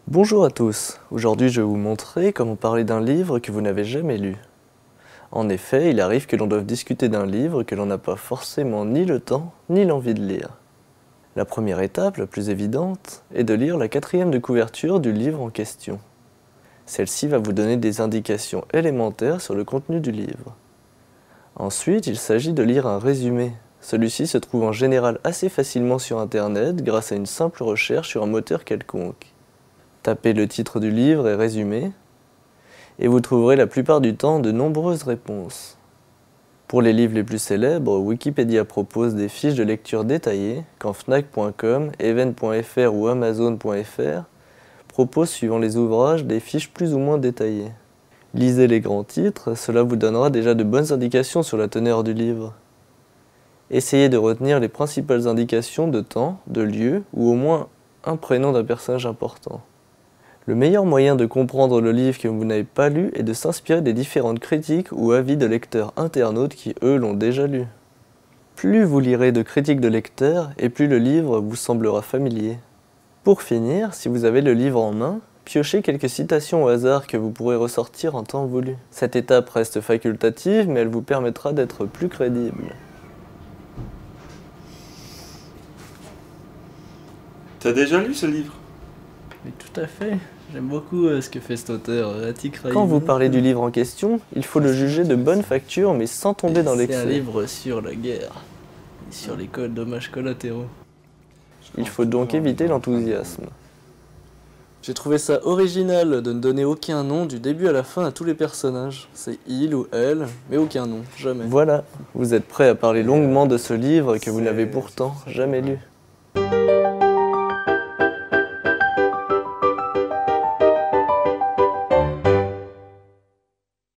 Bonjour à tous, aujourd'hui je vais vous montrer comment parler d'un livre que vous n'avez jamais lu. En effet, il arrive que l'on doive discuter d'un livre que l'on n'a pas forcément ni le temps ni l'envie de lire. La première étape, la plus évidente, est de lire la 4e de couverture du livre en question. Celle-ci va vous donner des indications élémentaires sur le contenu du livre. Ensuite, il s'agit de lire un résumé. Celui-ci se trouve en général assez facilement sur internet grâce à une simple recherche sur un moteur quelconque. Tapez le titre du livre et résumé, et vous trouverez la plupart du temps de nombreuses réponses. Pour les livres les plus célèbres, Wikipédia propose des fiches de lecture détaillées, quand Fnac.com, Even.fr ou Amazon.fr proposent, suivant les ouvrages, des fiches plus ou moins détaillées. Lisez les grands titres, cela vous donnera déjà de bonnes indications sur la teneur du livre. Essayez de retenir les principales indications de temps, de lieu ou au moins un prénom d'un personnage important. Le meilleur moyen de comprendre le livre que vous n'avez pas lu est de s'inspirer des différentes critiques ou avis de lecteurs internautes qui, eux, l'ont déjà lu. Plus vous lirez de critiques de lecteurs, et plus le livre vous semblera familier. Pour finir, si vous avez le livre en main, piochez quelques citations au hasard que vous pourrez ressortir en temps voulu. Cette étape reste facultative, mais elle vous permettra d'être plus crédible. T'as déjà lu ce livre? Mais tout à fait, j'aime beaucoup ce que fait cet auteur, Atik Raimi. Quand vous parlez du livre en question, il faut le juger de bonne facture mais sans tomber dans C'est un l'excès. livre sur la guerre, et sur les dommages collatéraux. Il faut donc éviter l'enthousiasme. J'ai trouvé ça original de ne donner aucun nom du début à la fin à tous les personnages. C'est il ou elle, mais aucun nom, jamais. Voilà, vous êtes prêt à parler longuement de ce livre que vous n'avez pourtant jamais lu.